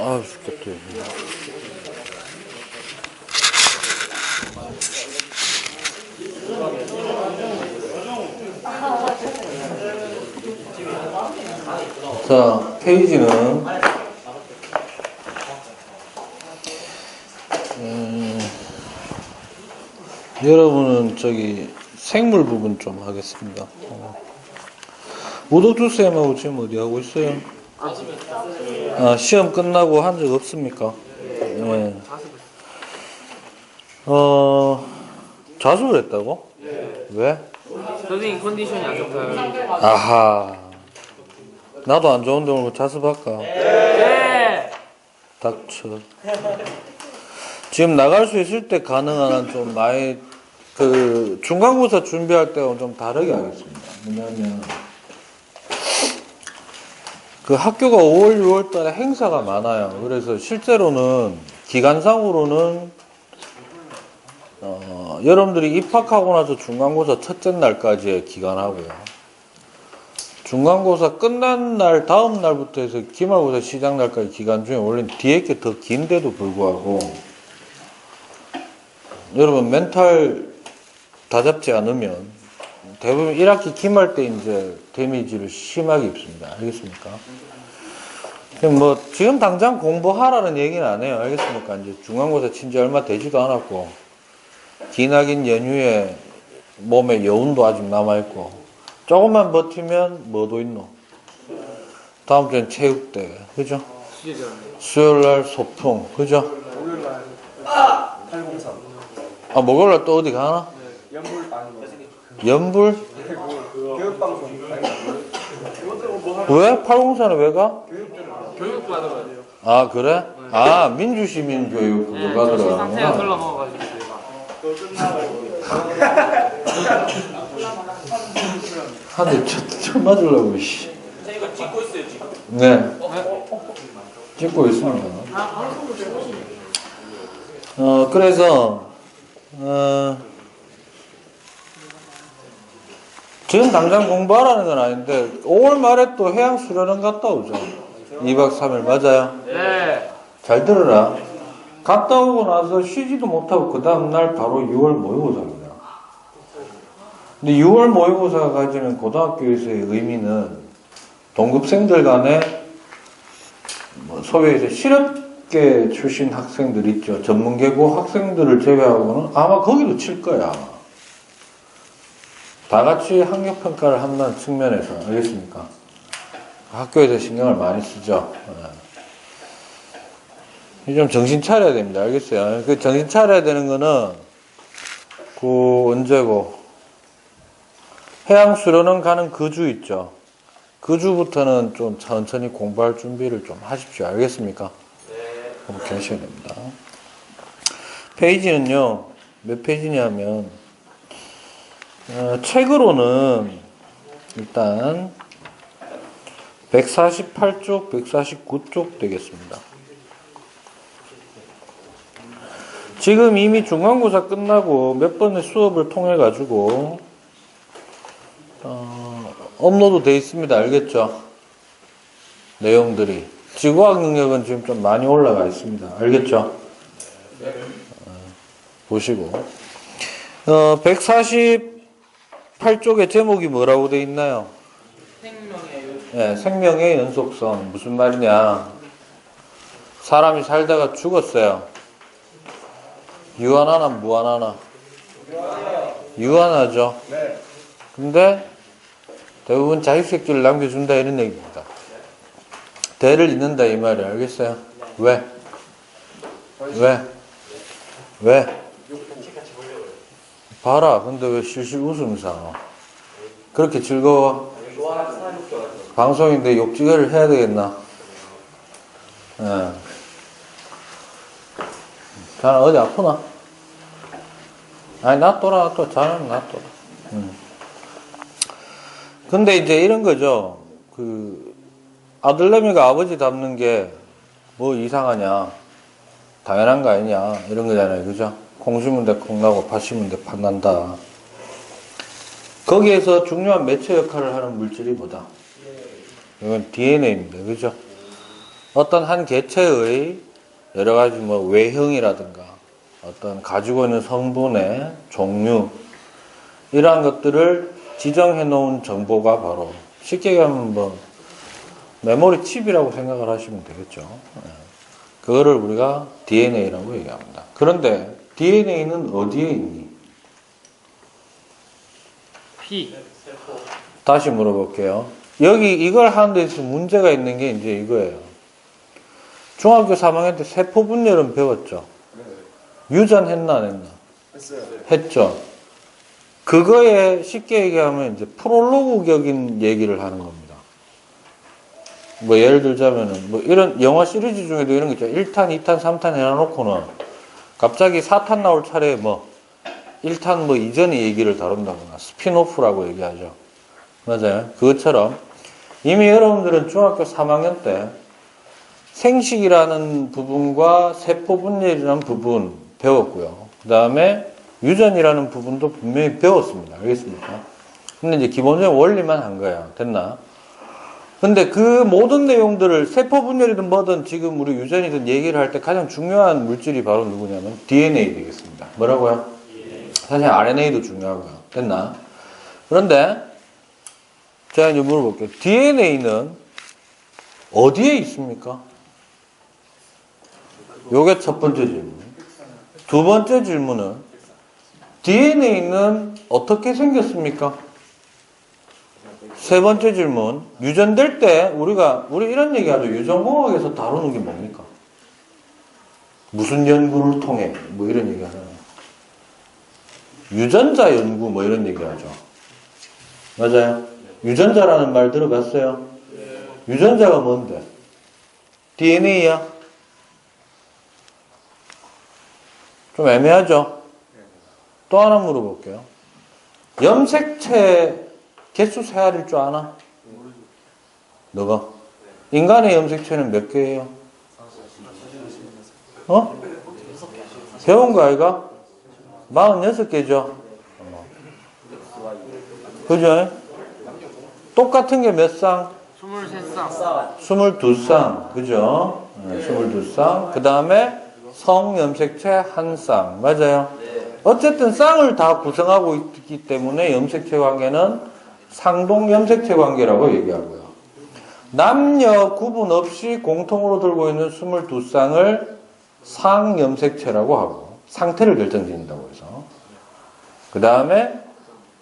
아, 죽겠다. 자, 페이지는 여러분은 저기 생물 부분 좀 하겠습니다. 오덕주 쌤하고 지금 어디 하고 있어요? 아, 시험 끝나고 한 적 없습니까? 네. 자수를 했다고? 왜? 선생님 컨디션이 안 좋다요. 아하. 나도 안 좋은데 오늘 자습할까? 네. 닥쳐. 지금 나갈 수 있을 때 가능한 한 좀 많이 중간고사 준비할 때하고 좀 다르게 하겠습니다. 왜냐하면 그 학교가 5월, 6월 달에 행사가 많아요. 그래서 실제로는 기간상으로는 여러분들이 입학하고 나서 중간고사 첫째 날까지의 기간하고요. 중간고사 끝난 날 다음 날부터 해서 기말고사 시작 날까지 기간 중에 원래 뒤에 게 더 긴데도 불구하고 여러분 멘탈 다 잡지 않으면 대부분 1학기 기말 때 이제 데미지를 심하게 입습니다. 알겠습니까? 뭐 지금 당장 공부하라는 얘기는 안 해요. 알겠습니까? 이제 중간고사 친 지 얼마 되지도 않았고 기나긴 연휴에 몸에 여운도 아직 남아있고 조금만 버티면 뭐도 있노? 다음 주엔 체육대회, 그죠? 수요일날 소풍, 그죠? 목요일날 803. 아, 목요일날 또 어디 가나? 연불 연불? 교육방송. 왜? 804는 왜 가? 교육 받으러 가요. 아, 그래? 아, 민주시민교육 그거 네, 가더라. 정신 상태가 흘러 먹어가지고 제가. 한 대 쳐 맞으려고, 씨. 이거 찍고 있어요 지금. 네. 찍고 있습니다. 그래서, 지금 당장 공부하라는 건 아닌데, 5월 말에 또 해양 수련원 갔다 오죠. 2박 3일, 맞아요? 네. 잘 들어라. 갔다 오고 나서 쉬지도 못하고, 그 다음날 바로 6월 모의고사입니다. 근데 6월 모의고사가 가지는 고등학교에서의 의미는 동급생들 간에 소위 해서 실업계 출신 학생들 있죠. 전문계고 학생들을 제외하고는 아마 거기도 칠 거야. 다 같이 학력평가를 한다는 측면에서, 알겠습니까? 학교에서 신경을 많이 쓰죠. 좀 정신 차려야 됩니다. 알겠어요? 그 정신 차려야 되는 거는, 언제고, 해양수련원 가는 그 주 있죠. 그 주부터는 좀 천천히 공부할 준비를 좀 하십시오. 알겠습니까? 네. 그렇게 하셔야 됩니다. 페이지는요, 몇 페이지냐면, 책으로는 일단 148쪽, 149쪽 되겠습니다. 지금 이미 중간고사 끝나고 몇 번의 수업을 통해 가지고 업로드 돼 있습니다. 알겠죠? 내용들이 지구학 능력은 지금 좀 많이 올라가 있습니다. 알겠죠? 보시고 148쪽의 제목이 뭐라고 돼 있나요? 네, 생명의 연속성. 무슨 말이냐? 사람이 살다가 죽었어요. 유한하나 무한하나? 유한하죠. 근데 대부분 자식새끼를 남겨준다 이런 얘기입니다. 대를 잇는다 이 말이에요. 알겠어요? 왜? 봐라. 근데 왜 실실 웃으면서 그렇게 즐거워? 방송인데 욕지게를 해야 되겠나? 예. 자는 어디 아프나? 아니 놔둬라. 자는 놔둬라. 근데 이제 이런 거죠. 아들내미가 아버지 닮는 게 뭐 이상하냐. 당연한 거 아니냐. 이런 거잖아요. 그죠? 콩 심은 데 콩 나고 팥 심은 데 팥 난다. 거기에서 중요한 매체 역할을 하는 물질이 뭐다? 이건 DNA입니다. 그죠? 어떤 한 개체의 여러 가지 뭐 외형이라든가 어떤 가지고 있는 성분의 종류 이러한 것들을 지정해 놓은 정보가 바로 쉽게 얘기하면 뭐 메모리 칩이라고 생각을 하시면 되겠죠. 그거를 우리가 DNA라고 얘기합니다. 그런데 DNA는 어디에 있니? 피. 다시 물어볼게요. 여기 이걸 하는 데 있어서 문제가 있는 게 이제 이거예요. 중학교 3학년 때 세포 분열은 배웠죠? 유전했나 안 했나? 했어요. 했죠. 그거에 쉽게 얘기하면 이제 프롤로그적인 얘기를 하는 겁니다. 뭐 예를 들자면은 뭐 이런 영화 시리즈 중에도 이런 게 있죠. 1탄, 2탄, 3탄 해놔놓고는 갑자기 4탄 나올 차례에 뭐 1탄 뭐 이전의 얘기를 다룬다거나 스피노프라고 얘기하죠. 맞아요. 그것처럼 이미 여러분들은 중학교 3학년 때 생식이라는 부분과 세포 분열이라는 부분 배웠고요. 그 다음에 유전이라는 부분도 분명히 배웠습니다. 알겠습니까? 근데 이제 기본적인 원리만 한 거야. 됐나? 근데 그 모든 내용들을 세포 분열이든 뭐든 지금 우리 유전이든 얘기를 할 때 가장 중요한 물질이 바로 누구냐면 DNA 되겠습니다. 뭐라고요? 사실 RNA도 중요하고요. 됐나? 그런데 제가 이제 물어볼게요. DNA는 어디에 있습니까? 요게 첫 번째 질문. 두 번째 질문은 DNA는 어떻게 생겼습니까? 세 번째 질문. 유전될 때 우리 이런 얘기하죠. 유전공학에서 다루는 게 뭡니까? 무슨 연구를 통해 뭐 이런 얘기 하잖아요. 유전자 연구 뭐 이런 얘기 하죠. 맞아요? 유전자라는 말 들어봤어요? 유전자가 뭔데? DNA야? 좀 애매하죠? 또 하나 물어볼게요. 염색체 개수 세알일 줄 아나? 너가? 인간의 염색체는 몇 개예요? 어? 배운 거 아이가? 46개죠? 그죠? 똑같은 게 몇 쌍? 23쌍. 22쌍. 그죠? 22쌍. 그 다음에 성염색체 1쌍. 맞아요? 어쨌든 쌍을 다 구성하고 있기 때문에 염색체 관계는 상동 염색체 관계라고 얘기하고요. 남녀 구분 없이 공통으로 들고 있는 22쌍을 상염색체라고 하고 상태를 결정짓는다고 해서 그 다음에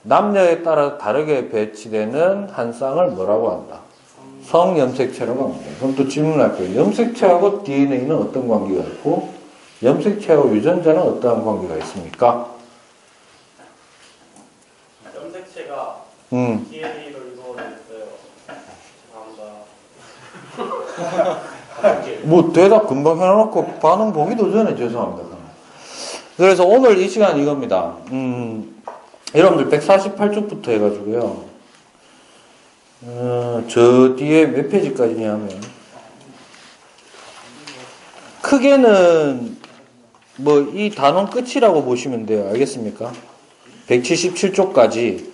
남녀에 따라 다르게 배치되는 한 쌍을 뭐라고 한다? 성염색체라고 합니다. 그럼 또 질문할 거예요. 염색체하고 DNA는 어떤 관계가 있고 염색체하고 유전자는 어떠한 관계가 있습니까? 염색체가 DNA를 이루어져 있어요. 죄송합니다. 뭐 대답 금방 해놓고 반응 보기도 전에 죄송합니다. 그래서 오늘 이 시간 이겁니다. 여러분들 148쪽부터 해가지고요. 저 뒤에 몇 페이지까지냐면 크게는 뭐 이 단원 끝이라고 보시면 돼요. 알겠습니까? 177쪽까지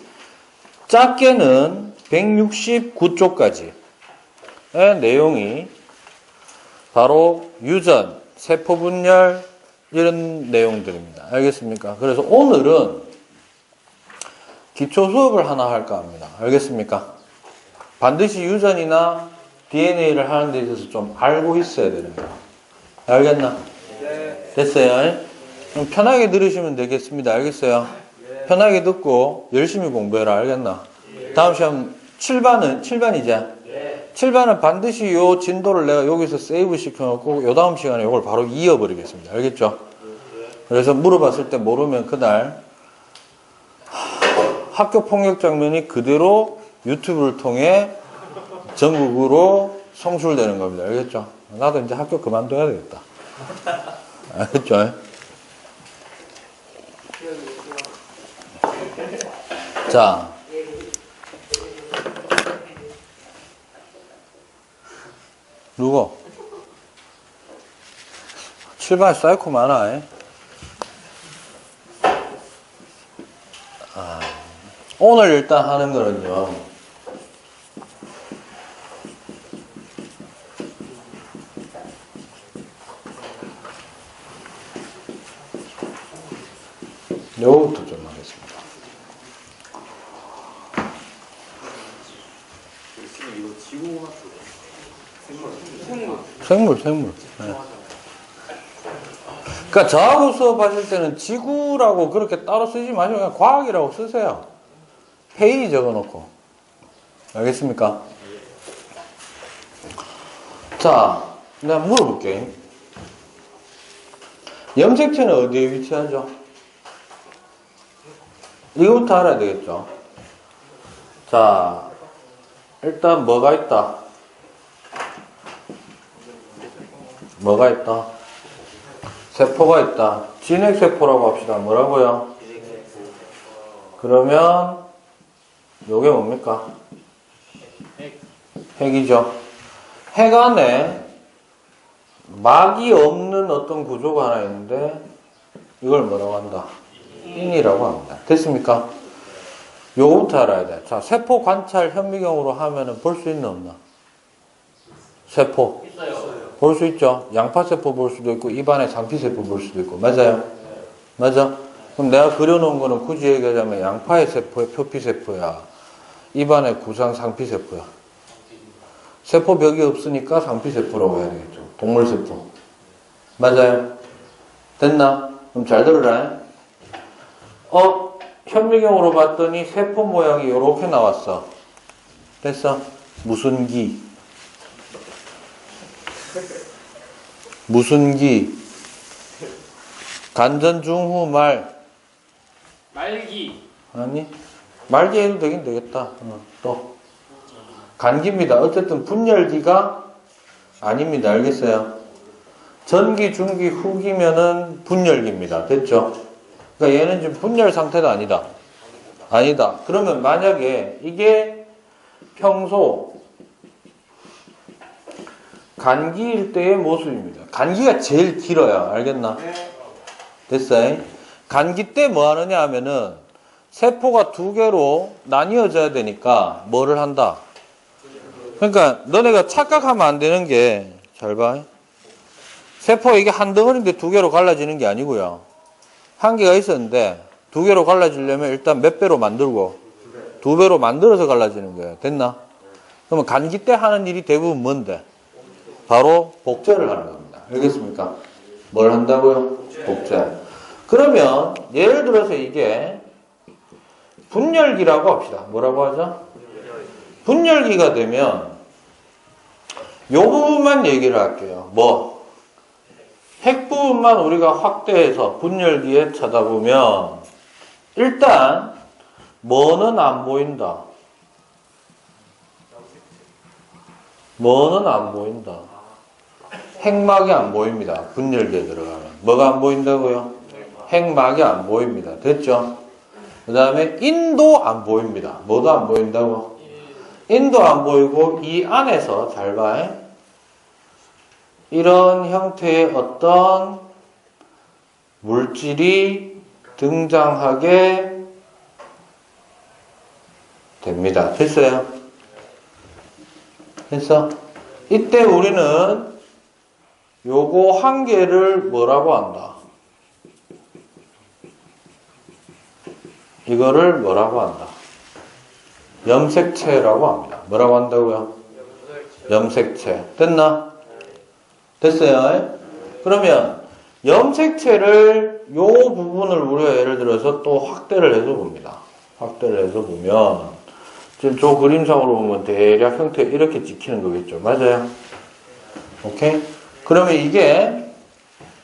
작게는 169쪽까지의 내용이 바로 유전, 세포 분열 이런 내용들입니다. 알겠습니까? 그래서 오늘은 기초 수업을 하나 할까 합니다. 알겠습니까? 반드시 유전이나 DNA를 하는 데 있어서 좀 알고 있어야 되는 거예요. 알겠나? 네. 됐어요? 그럼 편하게 들으시면 되겠습니다. 알겠어요? 편하게 듣고 열심히 공부해라. 알겠나? 다음 시험 7반이죠? 7반은 반드시 요 진도를 내가 여기서 세이브 시켜놓고 요 다음 시간에 요걸 바로 이어버리겠습니다. 알겠죠? 그래서 물어봤을 때 모르면 그날 학교 폭력 장면이 그대로 유튜브를 통해 전국으로 송출되는 겁니다. 알겠죠? 나도 이제 학교 그만둬야 되겠다. 알겠죠? 자. 누구? 7반 사이코 많아. 오늘 일단 하는 거는요. 요거부터 좀 하겠습니다. 이거 지구 생물. 네. 그러니까 저하고 수업하실 때는 지구라고 그렇게 따로 쓰지 마시고 그냥 과학이라고 쓰세요. 회의 적어놓고. 알겠습니까? 자, 내가 물어볼게. 염색체는 어디에 위치하죠? 이거부터 알아야 되겠죠? 자, 일단 뭐가 있다? 뭐가 있다? 세포가 있다. 진핵세포라고 합시다. 뭐라고요? 그러면 요게 뭡니까? 핵이죠. 핵 안에 막이 없는 어떤 구조가 하나 있는데 이걸 뭐라고 한다? 인이라고 합니다. 됐습니까? 요거부터 알아야 돼. 자, 세포 관찰 현미경으로 하면은 볼 수 있나 없나? 세포. 볼 수 있죠. 양파세포 볼 수도 있고 입안에 상피세포 볼 수도 있고. 맞아요? 맞아? 그럼 내가 그려놓은 거는 굳이 얘기하자면 양파의 세포의 표피세포야. 입안의 구상 상피세포야. 세포벽이 없으니까 상피세포라고 해야 되겠죠. 동물세포. 맞아요? 됐나? 그럼 잘 들으라. 현미경으로 봤더니 세포 모양이 이렇게 나왔어. 됐어? 무슨 기? 무슨 기? 간전 중후 말. 말기. 아니? 말기 해도 되긴 되겠다. 또. 간기입니다. 어쨌든 분열기가 아닙니다. 알겠어요? 전기, 중기, 후기면은 분열기입니다. 됐죠? 그러니까 얘는 지금 분열 상태도 아니다. 아니다. 그러면 만약에 이게 평소 간기일 때의 모습입니다. 간기가 제일 길어요. 알겠나? 됐어요? 간기 때 뭐 하느냐 하면은 세포가 두 개로 나뉘어져야 되니까 뭐를 한다? 그러니까 너네가 착각하면 안 되는 게 잘 봐. 세포가 이게 한 덩어리인데 두 개로 갈라지는 게 아니고요. 한 개가 있었는데 두 개로 갈라지려면 일단 몇 배로 만들고 두 배로 만들어서 갈라지는 거예요. 됐나? 그러면 간기 때 하는 일이 대부분 뭔데? 바로 복제를 하는 겁니다. 알겠습니까? 뭘 한다고요? 복제. 그러면 예를 들어서 이게 분열기라고 합시다. 뭐라고 하죠? 분열기가 되면 요 부분만 얘기를 할게요. 뭐? 핵 부분만 우리가 확대해서 분열기에 쳐다보면 일단 뭐는 안 보인다. 뭐는 안 보인다. 핵막이 안 보입니다. 분열기에 들어가면. 뭐가 안 보인다고요? 핵막이 안 보입니다. 됐죠? 그 다음에 인도 안 보입니다. 뭐도 안 보인다고? 인도 안 보이고 이 안에서 잘 봐. 이런 형태의 어떤 물질이 등장하게 됩니다. 됐어요? 됐어? 이때 우리는 요거 한 개를 뭐라고 한다? 이거를 뭐라고 한다? 염색체라고 합니다. 뭐라고 한다고요? 염색체. 됐나? 됐어요? 그러면 염색체를 요 부분을 우리가 예를 들어서 또 확대를 해서 봅니다. 확대를 해서 보면 지금 저 그림상으로 보면 대략 형태 이렇게 찍히는 거겠죠. 맞아요? 오케이? 그러면 이게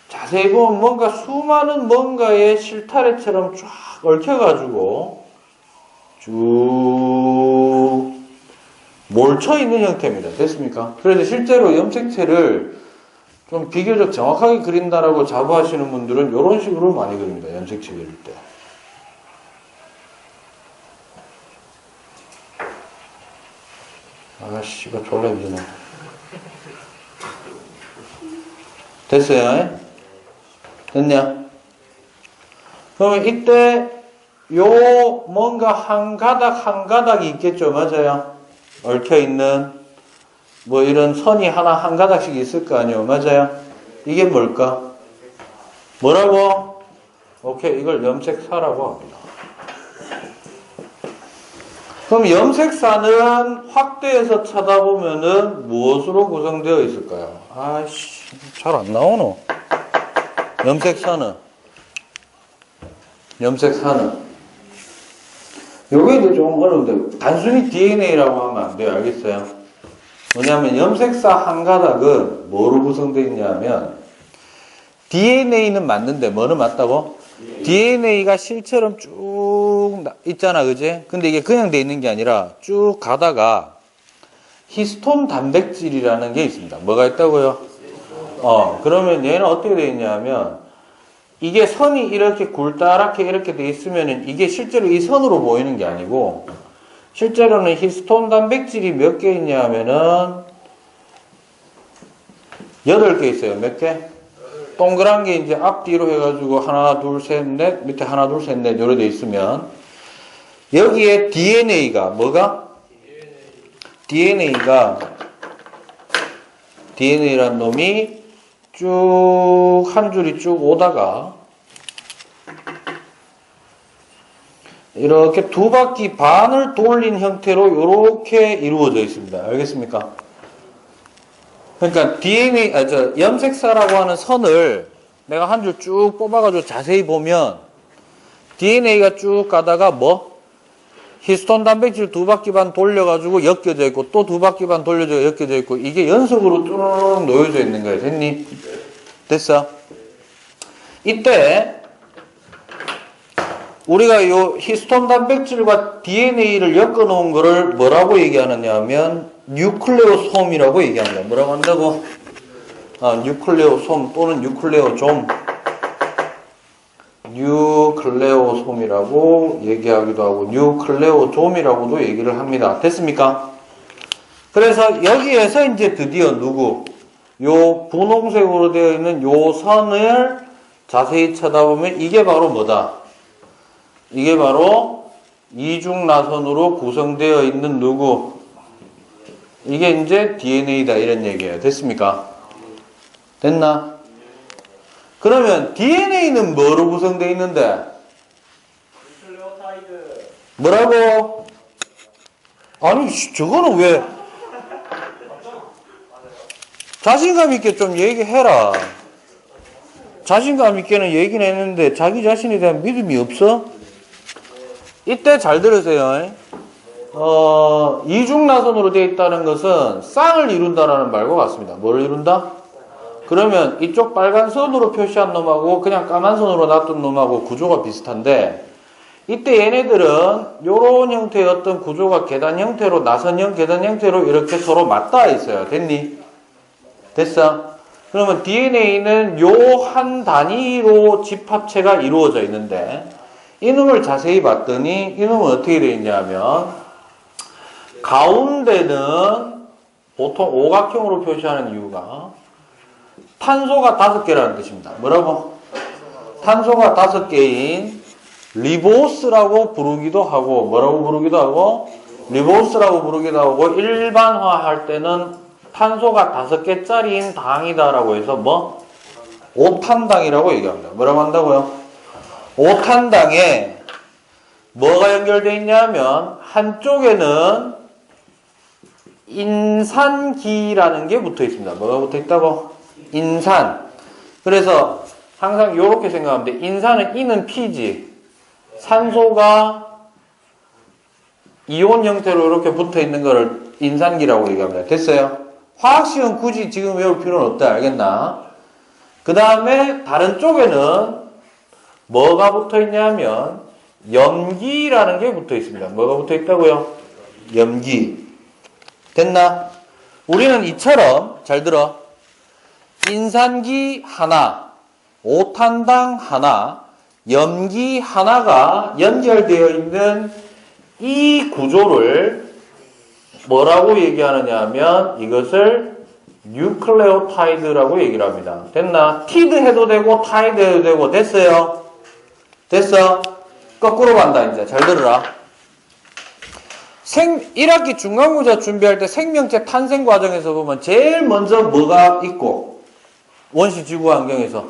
자세히 보면 뭔가 수많은 뭔가의 실타래처럼 쫙 얽혀가지고 쭉 몰쳐있는 형태입니다. 됐습니까? 그래서 실제로 염색체를 좀 비교적 정확하게 그린다라고 자부하시는 분들은 이런 식으로 많이 그립니다. 염색체 그릴 때. 아씨가 졸라 힘드네. 됐어요? 됐냐? 그러면 이때 요 뭔가 한 가닥 한 가닥이 있겠죠. 맞아요? 얽혀있는 뭐 이런 선이 하나 한 가닥씩 있을 거 아니에요. 맞아요? 이게 뭘까? 뭐라고? 오케이, 이걸 염색사라고 합니다. 그럼 염색사는 확대해서 쳐다보면은 무엇으로 구성되어 있을까요? 아이씨, 잘 안 나오노. 염색사는 요게 이제 좀 어려운데, 단순히 DNA라고 하면 안 돼요. 알겠어요? 뭐냐면 염색사 한 가닥은 뭐로 구성되어 있냐면, DNA는 맞는데 뭐는 맞다고? DNA가 실처럼 쭉 있잖아, 그지? 근데 이게 그냥 돼 있는 게 아니라 쭉 가다가 히스톤 단백질이라는 게 있습니다. 뭐가 있다고요? 그러면 얘는 어떻게 돼 있냐면, 이게 선이 이렇게 굴다랗게 이렇게 돼 있으면은 이게 실제로 이 선으로 보이는 게 아니고, 실제로는 히스톤 단백질이 몇 개 있냐면은 8개 있어요. 몇 개? 동그란 게 이제 앞뒤로 해가지고 하나, 둘, 셋, 넷, 밑에 하나, 둘, 셋, 넷, 요래 돼 있으면, 여기에 DNA가, 뭐가? DNA란 놈이 쭉, 한 줄이 쭉 오다가, 이렇게 두 바퀴 반을 돌린 형태로 이렇게 이루어져 있습니다. 알겠습니까? 그러니까 염색사라고 하는 선을 내가 한 줄 쭉 뽑아가지고 자세히 보면 DNA가 쭉 가다가 뭐? 히스톤 단백질 두 바퀴 반 돌려가지고 엮여져 있고 또 두 바퀴 반 돌려져 엮여져 있고 이게 연속으로 쭈르륵 놓여져 있는 거예요. 됐니? 됐어? 이때 우리가 요 히스톤 단백질과 DNA를 엮어 놓은 거를 뭐라고 얘기하느냐 하면 뉴클레오솜이라고 얘기합니다. 뭐라고 한다고? 뉴클레오솜 또는 뉴클레오좀. 뉴클레오솜이라고 얘기하기도 하고 뉴클레오좀이라고도 얘기를 합니다. 됐습니까? 그래서 여기에서 이제 드디어 누구? 요 분홍색으로 되어 있는 요 선을 자세히 쳐다보면 이게 바로 뭐다? 이게 바로 이중나선으로 구성되어 있는 누구? 이게 이제 DNA다 이런 얘기예요. 됐습니까? 됐나? 그러면 DNA는 뭐로 구성되어 있는데? 뉴클레오타이드. 뭐라고? 아니 저거는 왜 자신감 있게 좀 얘기해라. 자신감 있게는 얘기는 했는데 자기 자신에 대한 믿음이 없어? 이때 잘 들으세요. 이중나선으로 되어 있다는 것은 쌍을 이룬다라는 말과 같습니다. 뭘 이룬다? 그러면 이쪽 빨간 선으로 표시한 놈하고 그냥 까만 선으로 놔둔 놈하고 구조가 비슷한데, 이때 얘네들은 이런 형태의 어떤 구조가 계단 형태로, 나선형 계단 형태로 이렇게 서로 맞닿아 있어요. 됐니? 됐어? 그러면 DNA는 요 한 단위로 집합체가 이루어져 있는데, 이놈을 자세히 봤더니 이놈은 어떻게 되어 있냐면 가운데는 보통 오각형으로 표시하는 이유가 탄소가 5개라는 뜻입니다. 뭐라고? 탄소가 5개인 리보스라고 부르기도 하고, 뭐라고 부르기도 하고, 리보스라고 부르기도 하고, 일반화할 때는 탄소가 5개짜리인 당이다라고 해서 뭐? 5탄당이라고 얘기합니다. 뭐라고 한다고요? 5탄당에 뭐가 연결되어 있냐면 한쪽에는 인산기라는 게 붙어 있습니다. 뭐가 붙어 있다고? 인산. 그래서 항상 이렇게 생각하면 돼. 인산은 E는 P지. 산소가 이온 형태로 이렇게 붙어 있는 거를 인산기라고 얘기합니다. 됐어요? 화학식은 굳이 지금 외울 필요는 없다. 알겠나? 그 다음에 다른 쪽에는 뭐가 붙어 있냐면 염기라는 게 붙어 있습니다. 뭐가 붙어 있다고요? 염기. 됐나? 우리는 이처럼 잘 들어. 인산기 하나, 5탄당 하나, 염기 하나가 연결되어 있는 이 구조를 뭐라고 얘기하느냐 하면 이것을 뉴클레오타이드라고 얘기를 합니다. 됐나? 티드 해도 되고 타이드 해도 되고. 됐어요? 됐어? 거꾸로 간다. 이제 잘 들으라. 1학기 중간고사 준비할 때 생명체 탄생 과정에서 보면 제일 먼저 뭐가 있고, 원시 지구 환경에서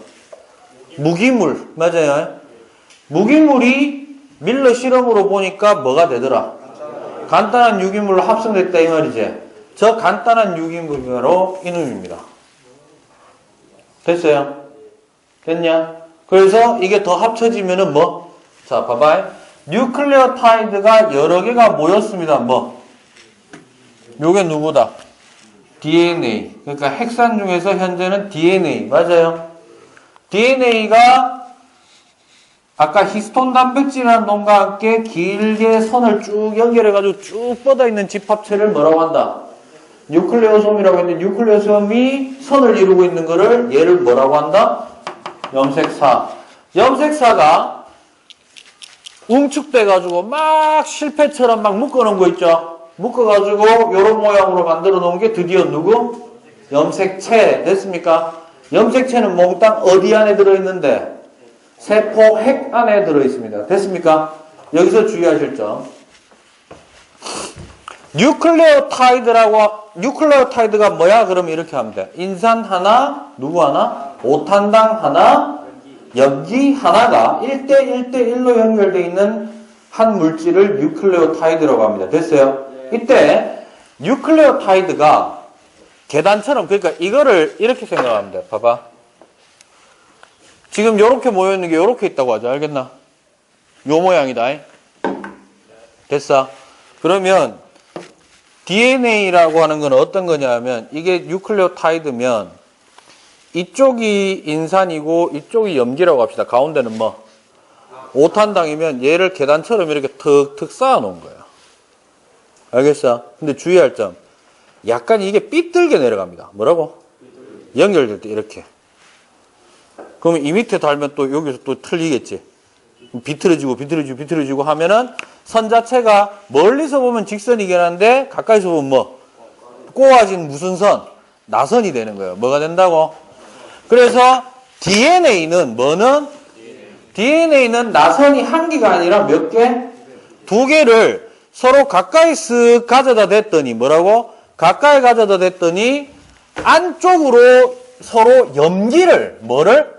무기물. 맞아요? 무기물이 밀러 실험으로 보니까 뭐가 되더라? 간단한 유기물로 합성됐다 이 말이지. 저 간단한 유기물이 바로 이놈입니다. 됐어요? 됐냐? 그래서 이게 더 합쳐지면은 뭐? 자, 봐봐요. 뉴클레오타이드가 여러 개가 모였습니다. 뭐? 요게 누구다? DNA. 그러니까 핵산 중에서 현재는 DNA. 맞아요? DNA가 아까 히스톤 단백질이라는 놈과 함께 길게 선을 쭉 연결해가지고 쭉 뻗어있는 집합체를 뭐라고 한다? 뉴클레오솜이라고 했는데 뉴클레오솜이 선을 이루고 있는 거를 얘를 뭐라고 한다? 염색사. 염색사가 웅축돼가지고 막 실패처럼 막 묶어놓은 거 있죠? 묶어가지고 요런 모양으로 만들어 놓은 게 드디어 누구? 염색체. 됐습니까? 염색체는 몽땅 어디 안에 들어있는데? 세포 핵 안에 들어있습니다. 됐습니까? 여기서 주의하실 점. 뉴클레오타이드가 뭐야? 그러면 이렇게 하면 돼. 인산 하나, 누구 하나? 오탄당 하나, 염기 하나가 1대1대1로 연결되어 있는 한 물질을 뉴클레오타이드라고 합니다. 됐어요? 이때 뉴클레오타이드가 계단처럼, 그러니까 이거를 이렇게 생각하면 돼. 봐봐. 지금 요렇게 모여있는 게 요렇게 있다고 하죠. 알겠나? 요 모양이다. 됐어? 그러면 DNA라고 하는 건 어떤 거냐면 이게 뉴클레오타이드면 이쪽이 인산이고 이쪽이 염기라고 합시다. 가운데는 뭐? 오탄당이면 얘를 계단처럼 이렇게 턱턱 쌓아놓은 거예요. 알겠어? 근데 주의할 점. 약간 이게 삐뚤게 내려갑니다. 뭐라고? 연결될 때 이렇게. 그러면 이 밑에 달면 또 여기서 또 틀리겠지. 비틀어지고 하면은 선 자체가 멀리서 보면 직선이긴 한데 가까이서 보면 뭐? 꼬아진 무슨 선? 나선이 되는 거예요. 뭐가 된다고? 그래서 DNA는 뭐는? DNA는 나선이 한 개가 아니라 몇 개? 두 개를 서로 가까이 쓱 가져다 댔더니 뭐라고? 가까이 가져다 댔더니 안쪽으로 서로 염기를 뭐를?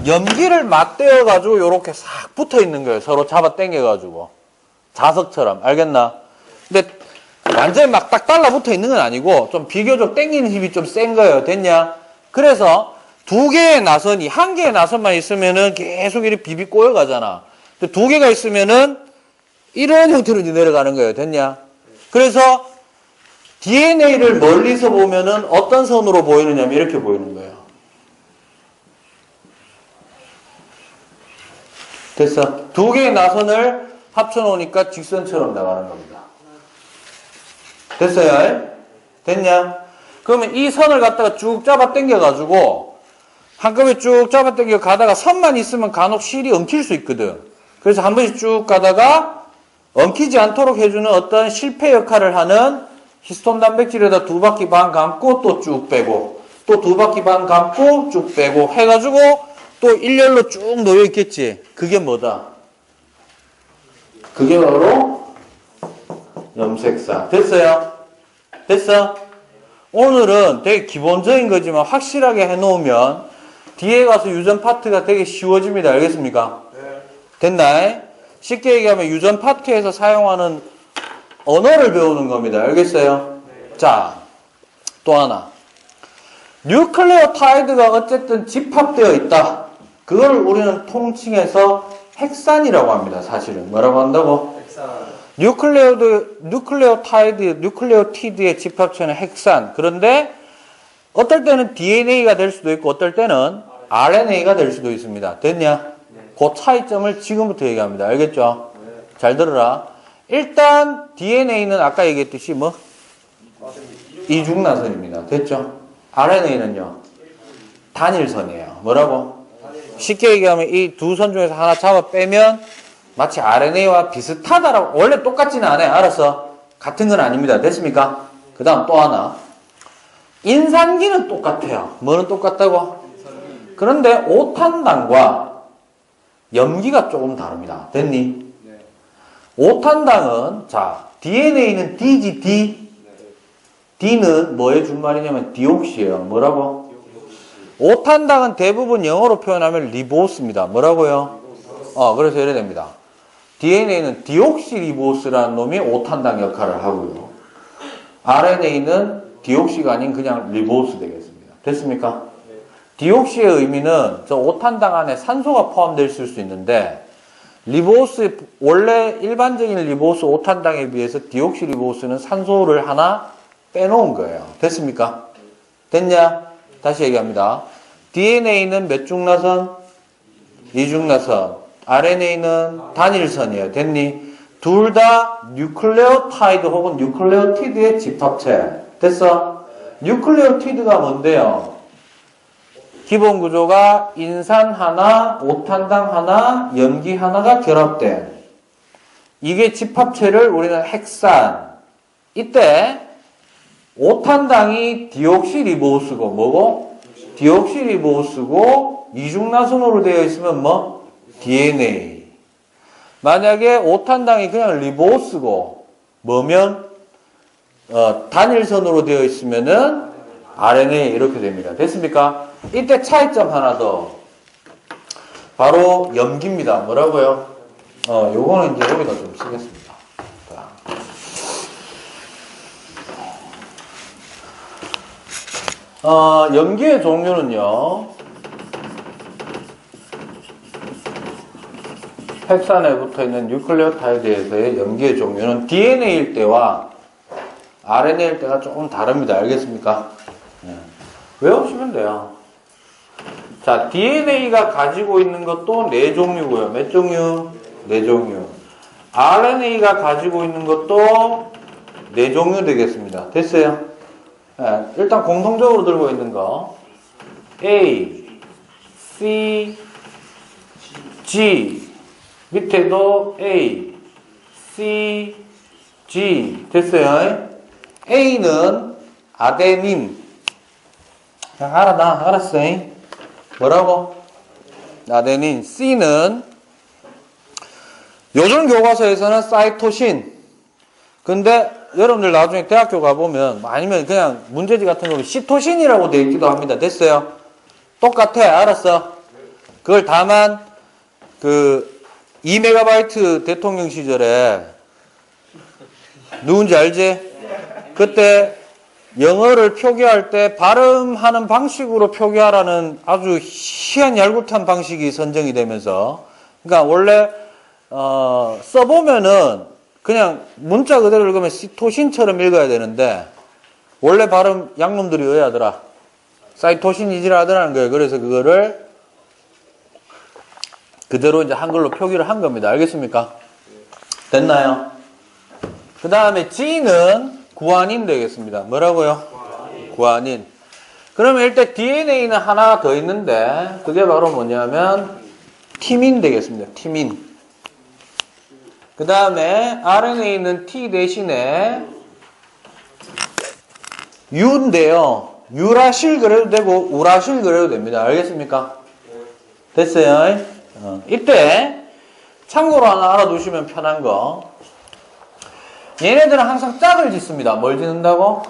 염기를 맞대어 가지고 요렇게 싹 붙어 있는 거예요. 서로 잡아 당겨 가지고 자석처럼. 알겠나? 근데 완전히 막 딱 달라붙어 있는 건 아니고 좀 비교적 당기는 힘이 좀 센 거예요. 됐냐? 그래서 두 개의 나선이 한 개의 나선만 있으면은 계속 이렇게 비비 꼬여 가잖아. 근데 두 개가 있으면은 이런 형태로 내려가는 거예요. 됐냐? 그래서 DNA를 멀리서 보면은 어떤 선으로 보이느냐면 이렇게 보이는 거예요. 됐어. 두 개의 나선을 합쳐놓으니까 직선처럼 나가는 겁니다. 됐어요? 됐냐? 그러면 이 선을 갖다가 쭉 잡아 당겨가지고 한꺼번에 쭉 잡아 당겨 가다가 선만 있으면 간혹 실이 엉킬 수 있거든. 그래서 한 번씩 쭉 가다가 엉키지 않도록 해주는 어떤 실패 역할을 하는 히스톤 단백질에다 2바퀴 반 감고 또 쭉 빼고 또 2바퀴 반 감고 쭉 빼고 해가지고 또 일렬로 쭉 놓여 있겠지. 그게 뭐다? 그게 바로 염색사. 됐어요? 됐어? 오늘은 되게 기본적인 거지만 확실하게 해놓으면 뒤에 가서 유전 파트가 되게 쉬워집니다. 알겠습니까? 네. 됐나? 쉽게 얘기하면 유전 파트에서 사용하는 언어를 배우는 겁니다. 알겠어요? 네. 자, 또 하나. 뉴클레오타이드가 어쨌든 집합되어 있다. 그걸 우리는 통칭해서 핵산이라고 합니다. 사실은. 뭐라고 한다고? 핵산. 뉴클레오티드의 집합체는 핵산. 그런데 어떨 때는 DNA가 될 수도 있고 어떨 때는 RNA가 될 수도 있습니다. 됐냐? 그 차이점을 지금부터 얘기합니다. 알겠죠? 잘 들어라. 일단 DNA는 아까 얘기했듯이 뭐? 이중나선입니다. 됐죠? RNA는요? 단일선이에요. 뭐라고? 쉽게 얘기하면 이 두 선 중에서 하나 잡아 빼면 마치 RNA와 비슷하다라고. 원래 똑같지는 않아요. 알았어? 같은 건 아닙니다. 됐습니까? 그 다음 또 하나. 인산기는 똑같아요. 뭐는 똑같다고? 그런데 오탄당과 염기가 조금 다릅니다. 됐니? 오탄당은 자 DNA는 D지 D. D는 뭐의 준말이냐면 디옥시예요. 뭐라고? 오탄당은 대부분 영어로 표현하면 리보스입니다. 뭐라고요? 그래서 이래 됩니다. DNA는 디옥시리보스라는 놈이 5탄당 역할을 하고요. RNA는 디옥시가 아닌 그냥 리보스 되겠습니다. 됐습니까? 디옥시의 의미는 저 5탄당 안에 산소가 포함되어 있을 수 있는데 리보스, 원래 일반적인 리보스 5탄당에 비해서 디옥시리보스는 산소를 하나 빼놓은 거예요. 됐습니까? 됐냐? 다시 얘기합니다. DNA는 몇 중나선? 2중나선. RNA는 단일선이에요. 됐니? 둘 다 뉴클레오타이드 혹은 뉴클레오티드의 집합체. 됐어? 뉴클레오티드가 뭔데요? 기본 구조가 인산 하나, 5탄당 하나, 염기 하나가 결합된. 이게 집합체를 우리는 핵산. 이때 5탄당이 디옥시리보스고 뭐고? 디옥시리보스고 이중나선으로 되어 있으면 뭐? DNA. 만약에 5탄당이 그냥 리보스고 뭐면? 단일선으로 되어 있으면은 RNA 이렇게 됩니다. 됐습니까? 이때 차이점 하나 더. 바로 염기입니다. 뭐라고요? 요거는 이제 여기다 좀 쓰겠습니다. 염기의 종류는요. 핵산에 붙어있는 뉴클레오타이드에서의 염기의 종류는 DNA일 때와 RNA일 때가 조금 다릅니다. 알겠습니까? 외우시면 돼요. 자, DNA가 가지고 있는 것도 4종류고요. 몇 종류? 4종류. RNA가 가지고 있는 것도 4종류 되겠습니다. 됐어요? 일단 공통적으로 들고 있는 거 A, C, G 밑에도 A, C, G 됐어요? A는 아데닌 알았어. 뭐라고? 아데닌. C는 요즘 교과서에서는 사이토신. 근데 여러분들 나중에 대학교 가보면 아니면 그냥 문제지 같은 거로 시토신이라고 되어 있기도 합니다. 됐어요? 똑같아. 알았어. 그걸 다만 2MB 대통령 시절에 누군지 알지? 그때 영어를 표기할 때 발음하는 방식으로 표기하라는 아주 희한 얄궂은 방식이 선정이 되면서, 그러니까 원래 써보면은 그냥 문자 그대로 읽으면 시토신처럼 읽어야 되는데 원래 발음 양놈들이 의하더라. 사이토신이지라 하더라는 거예요. 그래서 그거를 그대로 이제 한글로 표기를 한 겁니다. 알겠습니까? 됐나요? 그 다음에 G는 구아닌 되겠습니다. 뭐라고요? 구아닌. 그러면 일단 DNA는 하나 더 있는데 그게 바로 뭐냐면 티민 되겠습니다. 티민. 그 다음에 RNA는 T 대신에 U인데요. 유라실 그래도 되고 우라실 그래도 됩니다. 알겠습니까? 됐어요? 이때 참고로 하나 알아두시면 편한 거. 얘네들은 항상 짝을 짓습니다. 뭘 짓는다고?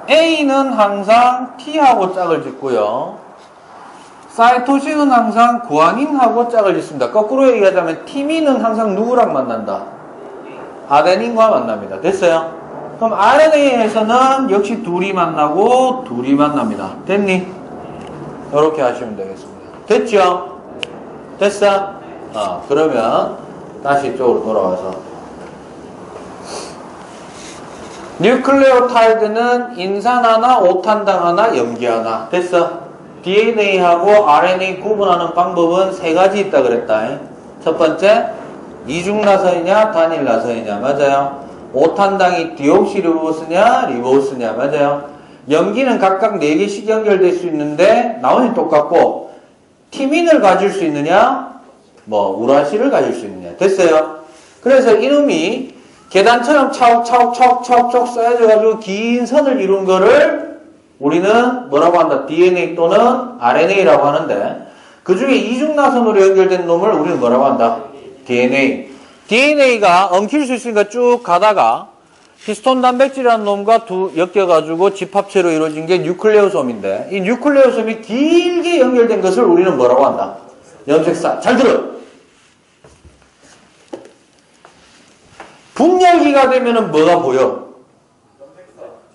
A는 항상 T하고 짝을 짓고요. 사이토신은 항상 구아닌하고 짝을 짓습니다. 거꾸로 얘기하자면 티민은 항상 누구랑 만난다? 아데닌과 만납니다. 됐어요? 그럼 RNA에서는 역시 둘이 만나고 둘이 만납니다. 됐니? 이렇게 하시면 되겠습니다. 됐죠? 됐어? 그러면 다시 이쪽으로 돌아와서 뉴클레오타이드는 인산 하나, 5탄당 하나, 염기 하나. 됐어? DNA하고 RNA 구분하는 방법은 3가지 있다 그랬다. 첫 번째, 이중나선이냐, 단일나선이냐. 맞아요? 5탄당이 디옥시리보스냐, 리보스냐. 맞아요? 염기는 각각 4개씩 연결될 수 있는데 나머지는 똑같고, 티민을 가질 수 있느냐, 우라실을 가질 수 있느냐. 됐어요? 그래서 이놈이 계단처럼 차곡차곡 쌓여져가지고 긴 선을 이룬 거를 우리는 뭐라고 한다? DNA 또는 RNA라고 하는데 그 중에 이중나선으로 연결된 놈을 우리는 뭐라고 한다? DNA. DNA가 엉킬 수 있으니까 쭉 가다가 히스톤 단백질이라는 놈과 엮여가지고 집합체로 이루어진 게 뉴클레오솜인데 이 뉴클레오솜이 길게 연결된 것을 우리는 뭐라고 한다? 염색사. 잘 들어! 분열기가 되면은 뭐가 보여?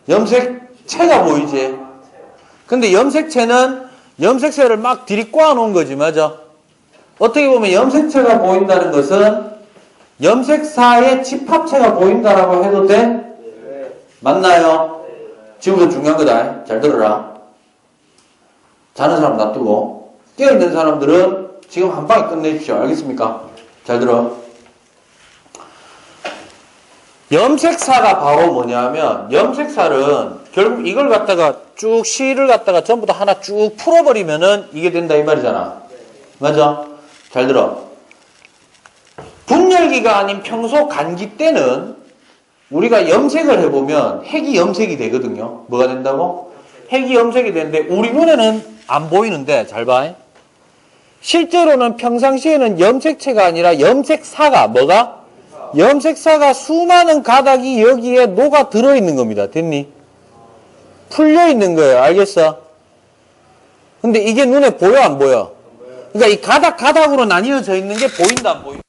염색체가 보이지. 근데 염색체는 염색체를 막 들이꼬아 놓은 거지, 맞아? 어떻게 보면 염색체가 보인다는 것은 염색사의 집합체가 보인다라고 해도 돼? 맞나요? 지금부터 중요한 거다. 잘 들어라. 자는 사람 놔두고 깨어있는 사람들은 지금 한 방에 끝내십시오. 알겠습니까? 잘 들어. 염색사가 바로 뭐냐면 염색살은 결국 이걸 갖다가 쭉 실을 갖다가 전부 다 하나 쭉 풀어버리면은 이게 된다 이 말이잖아. 맞아? 잘 들어. 분열기가 아닌 평소 간기 때는 우리가 염색을 해보면 핵이 염색이 되거든요. 뭐가 된다고? 핵이 염색이 되는데 우리 눈에는 안 보이는데 잘 봐. 실제로는 평상시에는 염색체가 아니라 염색사가 뭐가? 염색사가 수많은 가닥이 여기에 녹아 들어있는 겁니다. 됐니? 풀려 있는 거예요. 알겠어? 근데 이게 눈에 보여 안 보여? 그러니까 이 가닥으로 나뉘어져 있는 게 보인다 안 보인다?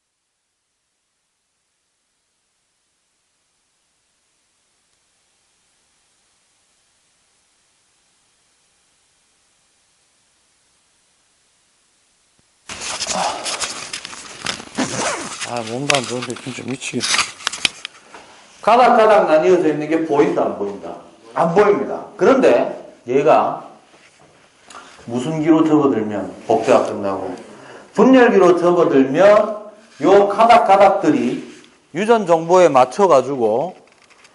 몸도 안 좋은데 진짜 미치겠어. 가닥가닥 나뉘어져 있는 게 보인다 안 보인다? 안 보입니다. 그런데 얘가 무슨 기로 접어들면 복제가 끝나고 분열기로 접어들면 요 가닥가닥들이 유전 정보에 맞춰가지고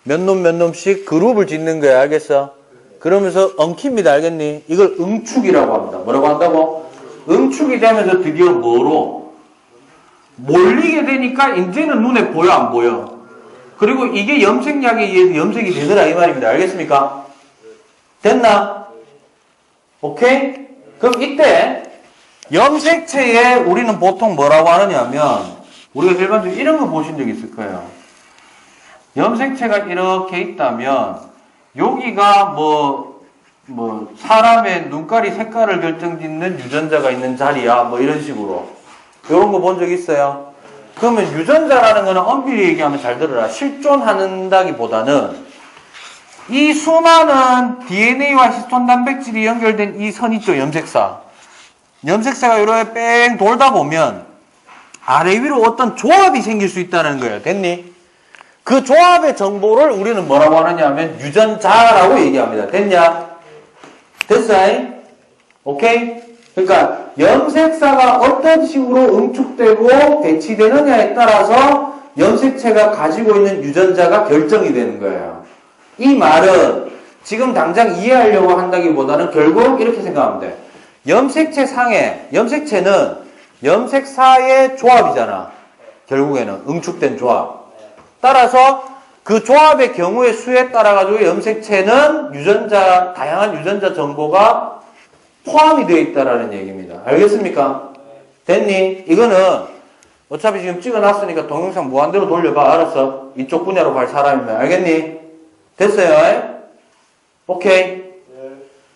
몇 놈씩 그룹을 짓는 거야. 알겠어? 그러면서 엉킵니다. 알겠니? 이걸 응축이라고 합니다. 뭐라고 한다고? 응축이 되면서 드디어 뭐로? 몰리게 되니까 이제는 눈에 보여 안 보여? 그리고 이게 염색약에 의해서 염색이 되더라 이 말입니다. 알겠습니까? 됐나? 오케이? 그럼 이때 염색체에 우리는 보통 뭐라고 하느냐면 우리가 일반적으로 이런 거 보신 적 있을 거예요. 염색체가 이렇게 있다면 여기가 뭐 사람의 눈깔이 색깔을 결정짓는 유전자가 있는 자리야 뭐 이런 식으로 이런 거 본 적 있어요? 그러면 유전자라는 거는 엄밀히 얘기하면 잘 들어라. 실존한다기보다는 이 수많은 DNA와 히스톤 단백질이 연결된 이 선 있죠, 염색사. 염색사가 이렇게 뺑 돌다 보면 아래 위로 어떤 조합이 생길 수 있다는 거예요. 됐니? 그 조합의 정보를 우리는 뭐라고 하느냐 하면 유전자라고 얘기합니다. 됐냐? 됐어? 오케이? 그러니까 염색사가 어떤 식으로 응축되고 배치되느냐에 따라서 염색체가 가지고 있는 유전자가 결정이 되는 거예요. 이 말은 지금 당장 이해하려고 한다기보다는 결국 이렇게 생각하면 돼. 염색체는 염색사의 조합이잖아. 결국에는 응축된 조합. 따라서 그 조합의 경우의 수에 따라가지고 염색체는 다양한 유전자 정보가 포함이 되어 있다라는 얘기입니다. 알겠습니까? 됐니? 이거는 어차피 지금 찍어놨으니까 동영상 무한대로 돌려봐. 알았어? 이쪽 분야로 갈 사람이면. 알겠니? 됐어요? 오케이?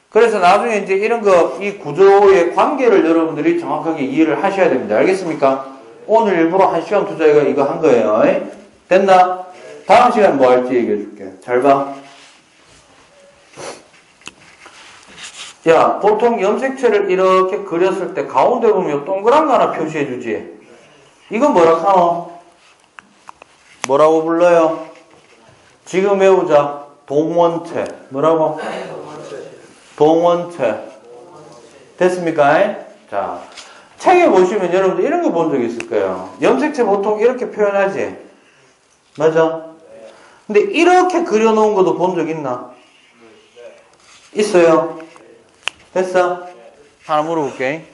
그래서 나중에 이제 이런 이 구조의 관계를 여러분들이 정확하게 이해를 하셔야 됩니다. 알겠습니까? 오늘 일부러 1시간 투자해가 이거 한 거예요. 됐나? 다음 시간 뭐 할지 얘기해 줄게. 잘 봐. 야, 보통 염색체를 이렇게 그렸을 때 가운데 보면 동그란 거 하나 표시해 주지. 이건 뭐라 하노? 뭐라고 불러요? 지금 외우자. 동원체. 뭐라고? 동원체. 됐습니까? 자, 책에 보시면 여러분들 이런 거 본 적 있을 거예요. 염색체 보통 이렇게 표현하지? 맞아? 근데 이렇게 그려놓은 것도 본 적 있나? 있어요? 됐어? 하나 물어볼게.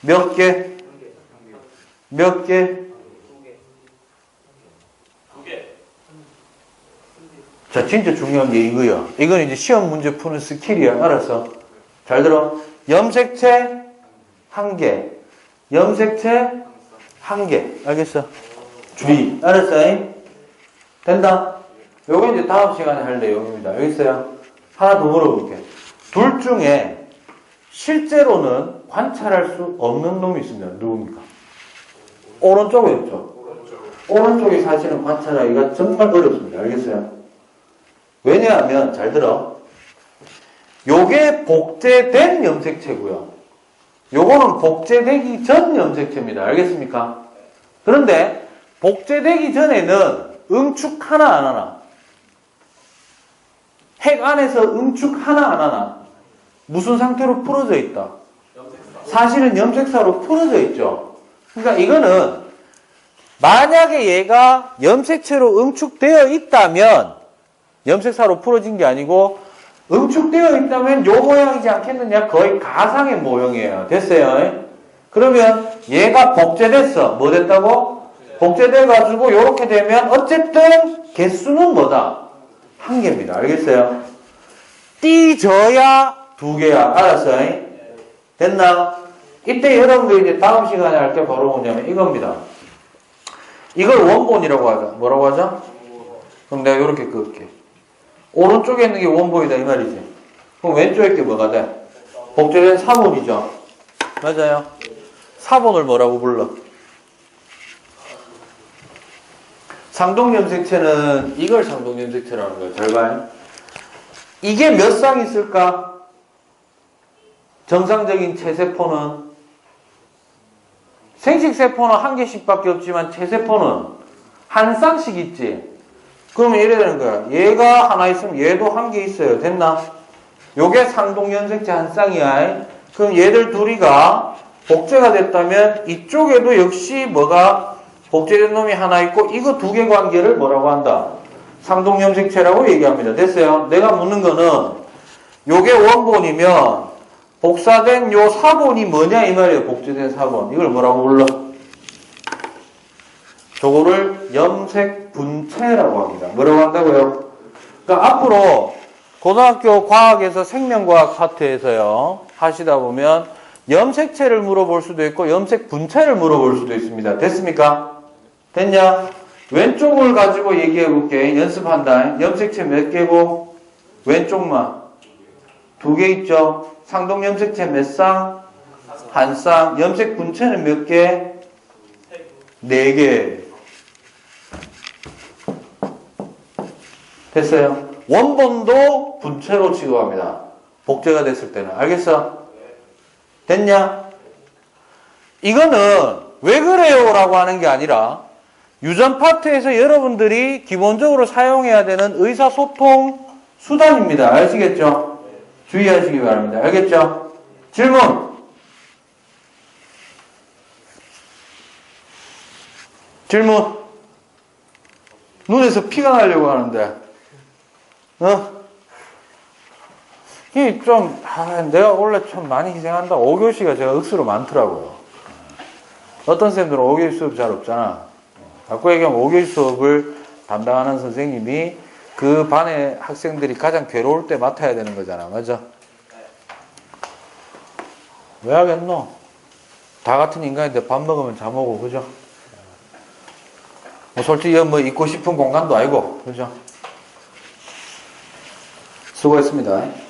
몇 개? 몇 개? 2개. 자, 진짜 중요한 게 이거야. 이건 이제 시험 문제 푸는 스킬이야. 알았어? 잘 들어. 염색체 1개. 염색체 1개. 알겠어? 주의. 알았어? 된다? 요거 이제 다음 시간에 할 내용입니다. 알겠어요? 하나 더 물어볼게. 둘 중에 실제로는 관찰할 수 없는 놈이 있습니다. 누굽니까? 오른쪽, 왼쪽? 오른쪽의 사실은 관찰하기가 정말 어렵습니다. 알겠어요? 왜냐하면 잘 들어. 요게 복제된 염색체고요. 요거는 복제되기 전 염색체입니다. 알겠습니까? 그런데 복제되기 전에는 응축 하나 안 하나? 핵 안에서 응축 하나 안 하나? 무슨 상태로 풀어져 있다? 사실은 염색사로 풀어져 있죠. 그러니까 이거는 만약에 얘가 염색체로 응축되어 있다면 염색사로 풀어진 게 아니고 응축되어 있다면 요 모양이지 않겠느냐? 거의 가상의 모형이에요. 됐어요? 그러면 얘가 복제됐어. 뭐 됐다고? 복제돼가지고 요렇게 되면 어쨌든 개수는 뭐다? 한 개입니다. 알겠어요? 띠져야 두 개야. 알았어요? 됐나? 이때 여러분들 이제 다음 시간에 할 게 바로 뭐냐면 이겁니다. 이걸 원본이라고 하자. 뭐라고 하자? 그럼 내가 요렇게 그을게. 오른쪽에 있는 게 원본이다 이 말이지. 그럼 왼쪽에 게 뭐가 돼? 복제된 사본이죠. 맞아요. 사본을 뭐라고 불러? 상동염색체는 이걸 상동염색체라는 거예요. 잘 봐요. 이게 몇 쌍 있을까? 정상적인 체세포는 생식세포는 한 개씩밖에 없지만 체세포는 한 쌍씩 있지. 그러면 이래 되는 거야. 얘가 하나 있으면 얘도 한 개 있어요. 됐나? 요게 상동염색체 한 쌍이야. 그럼 얘들 둘이가 복제가 됐다면 이쪽에도 역시 뭐가 복제된 놈이 하나 있고 이거 두 개 관계를 뭐라고 한다? 상동염색체라고 얘기합니다. 됐어요? 내가 묻는 거는 요게 원본이면 복사된 요 사본이 뭐냐 이 말이에요. 복제된 사본. 이걸 뭐라고 불러? 저거를 염색 분체라고 합니다. 뭐라고 한다고요? 그러니까 앞으로 고등학교 과학에서 생명과학 파트에서요 하시다 보면 염색체를 물어볼 수도 있고 염색 분체를 물어볼 수도 있습니다. 됐습니까? 됐냐? 왼쪽을 가지고 얘기해 볼게. 연습한다. 염색체 몇 개고? 왼쪽만 두 개 있죠? 상동 염색체 몇 쌍? 한 쌍. 염색 분체는 몇 개? 네 개. 됐어요? 원본도 분체로 취급합니다. 복제가 됐을 때는. 알겠어? 됐냐? 이거는 왜 그래요? 라고 하는 게 아니라 유전 파트에서 여러분들이 기본적으로 사용해야 되는 의사소통 수단입니다. 아시겠죠? 주의하시기 바랍니다. 알겠죠? 질문! 질문! 눈에서 피가 나려고 하는데 이 좀, 내가 원래 좀 많이 희생한다. 5교시가 제가 억수로 많더라고요. 어떤 쌤들은 5교시 수업 잘 없잖아. 갖고 얘기하면 5교시 수업을 담당하는 선생님이 그 반의 학생들이 가장 괴로울 때 맡아야 되는 거잖아. 맞아? 왜 하겠노? 다 같은 인간인데 밥 먹으면 잠오고, 그죠? 뭐 솔직히 뭐 있고 싶은 공간도 아니고, 그죠? 수고했습니다.